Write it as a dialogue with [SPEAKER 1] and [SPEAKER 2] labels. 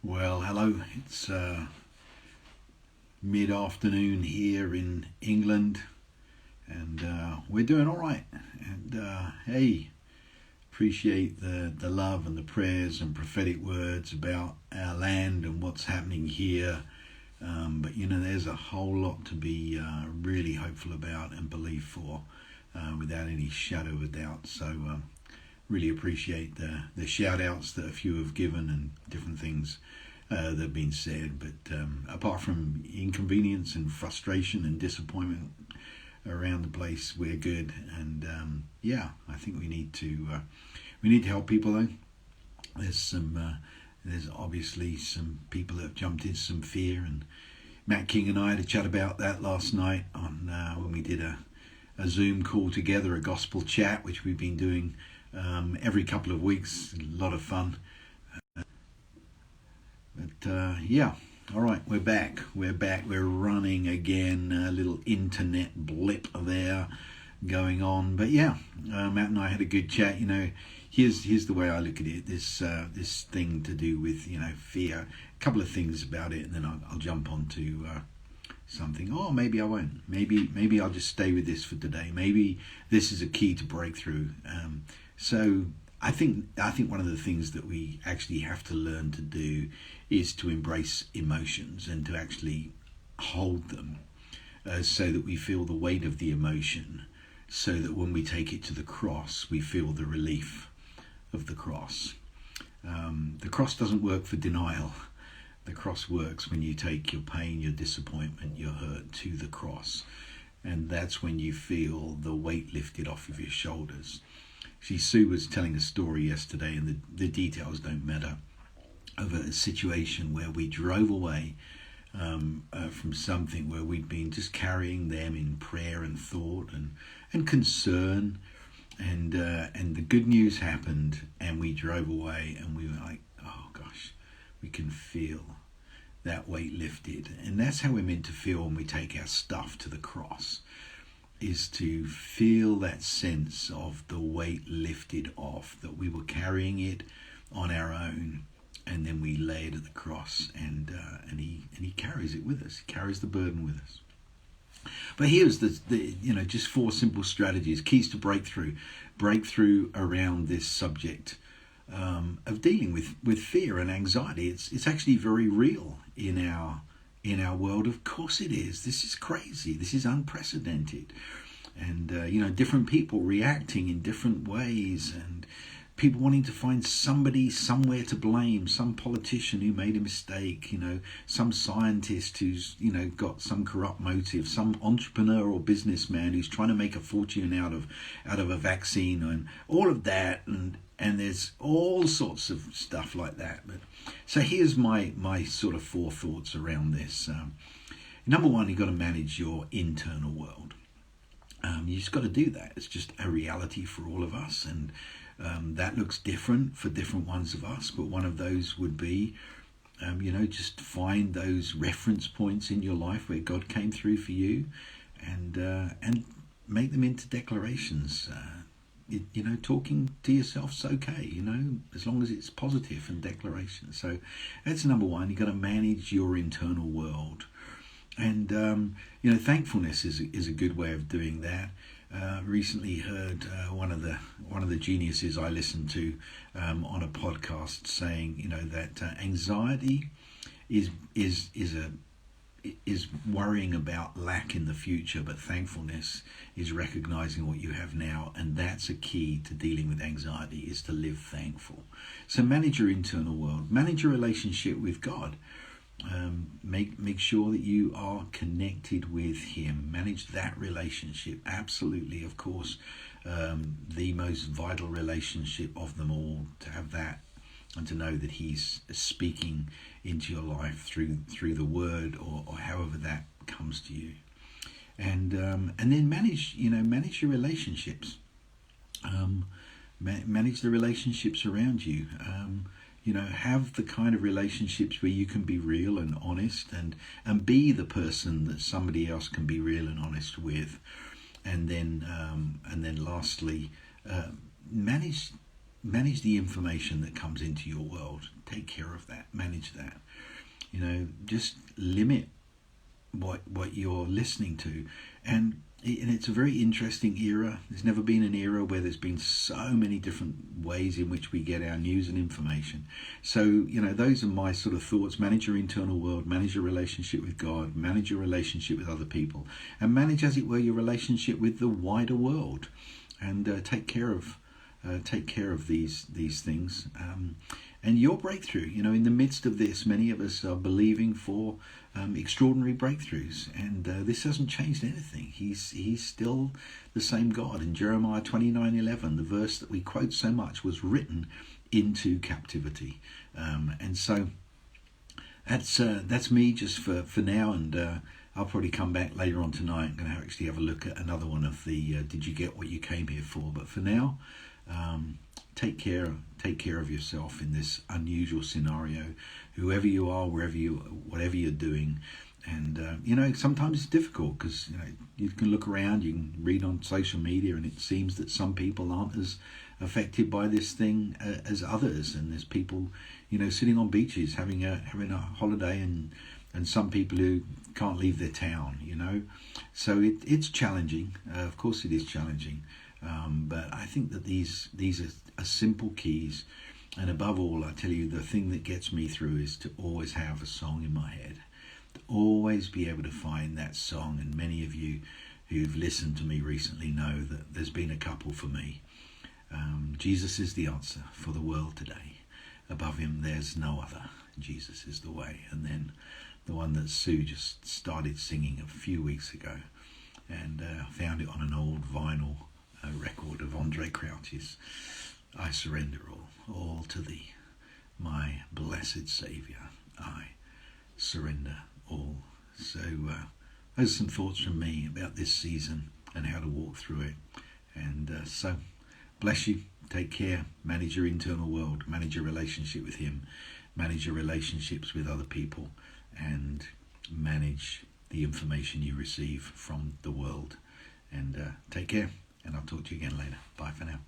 [SPEAKER 1] Well, hello. It's mid-afternoon here in England, and we're doing all right. And hey, appreciate the love and the prayers and prophetic words about our land and what's happening here. But there's a whole lot to be really hopeful about and believe for, without any shadow of a doubt. So really appreciate the shout outs that a few have given and different things that have been said. But apart from inconvenience and frustration and disappointment around the place, we're good. And I think we need to help people though. There's obviously some people that have jumped into some fear, and Matt King and I had a chat about that last night on when we did a Zoom call together, a gospel chat, which we've been doing every couple of weeks. A lot of fun. All right, we're back. We're running again. A little internet blip there going on, but Matt and I had a good chat. Here's the way I look at it. This thing to do with fear. A couple of things about it, and then I'll jump on to something. Or maybe I won't. Maybe I'll just stay with this for today. Maybe this is a key to breakthrough. So I think one of the things that we actually have to learn to do is to embrace emotions and to actually hold them, so that we feel the weight of the emotion, so that when we take it to the cross, we feel the relief of the cross. The cross doesn't work for denial. The cross works when you take your pain, your disappointment, your hurt to the cross. And that's when you feel the weight lifted off of your shoulders. See, Sue was telling a story yesterday, and the details don't matter, of a situation where we drove away from something where we'd been just carrying them in prayer and thought and concern, and the good news happened, and we drove away, and we were like, oh gosh, we can feel that weight lifted. And that's how we're meant to feel when we take our stuff to the cross, is to feel that sense of the weight lifted off, that we were carrying it on our own, and then we lay it at the cross, and he carries it with us. He carries the burden with us. But here's the just 4 simple strategies, keys to breakthrough around this subject of dealing with fear and anxiety. It's actually very real in our world. Of course it is. This is crazy. This is unprecedented. And different people reacting in different ways, and people wanting to find somebody somewhere to blame, some politician who made a mistake, some scientist who's, got some corrupt motive, some entrepreneur or businessman who's trying to make a fortune out of a vaccine, and all of that, and there's all sorts of stuff like that. But so here's my sort of 4 thoughts around this. Number 1, you've got to manage your internal world. You just got to do that. It's just a reality for all of us, and that looks different for different ones of us, but one of those would be, just find those reference points in your life where God came through for you, and make them into declarations. Talking to yourself's okay, as long as it's positive and declaration. So that's number 1. You've got to manage your internal world. And, thankfulness is a good way of doing that. Recently heard one of the geniuses I listened to on a podcast saying, that anxiety is worrying about lack in the future, but thankfulness is recognizing what you have now, and that's a key to dealing with anxiety, is to live thankful. So manage your internal world, manage your relationship with God. Make sure that you are connected with Him. Manage that relationship. Absolutely, of course, the most vital relationship of them all, to have that and to know that He's speaking into your life through the Word or however that comes to you. And then manage your relationships. Manage the relationships around you. Have the kind of relationships where you can be real and honest, and be the person that somebody else can be real and honest with. And then lastly, manage manage the information that comes into your world. Take care of that. Manage that. Just limit what you're listening to, and it's a very interesting era. There's never been an era where there's been so many different ways in which we get our news and information. So, those are my sort of thoughts. Manage your internal world, manage your relationship with God, manage your relationship with other people, and manage, as it were, your relationship with the wider world, and take care of these things. And your breakthrough, in the midst of this, many of us are believing for extraordinary breakthroughs, and this hasn't changed anything. He's still the same God. In Jeremiah 29:11, the verse that we quote so much, was written into captivity. And so that's me just for now, and I'll probably come back later on tonight. I'm going to actually have a look at another one of the Did You Get What You Came Here For? But for now, take care of yourself in this unusual scenario, whoever you are, whatever you're doing. And sometimes it's difficult, because you can look around, you can read on social media, and it seems that some people aren't as affected by this thing as others. And there's people sitting on beaches having a holiday, and some people who can't leave their town. So it's challenging. Of course it is challenging. But I think that these are simple keys, and above all, I tell you, the thing that gets me through is to always have a song in my head, to always be able to find that song. And many of you who've listened to me recently know that there's been a couple for me. Jesus is the answer for the world today. Above him there's no other. Jesus is the way. And then the one that Sue just started singing a few weeks ago, and found it on an old vinyl record of Andre Crouch's I Surrender all to thee, my blessed Saviour, I surrender all. So those are some thoughts from me about this season and how to walk through it. And so bless you, take care, manage your internal world, manage your relationship with him, manage your relationships with other people, and manage the information you receive from the world. And take care. And I'll talk to you again later. Bye for now.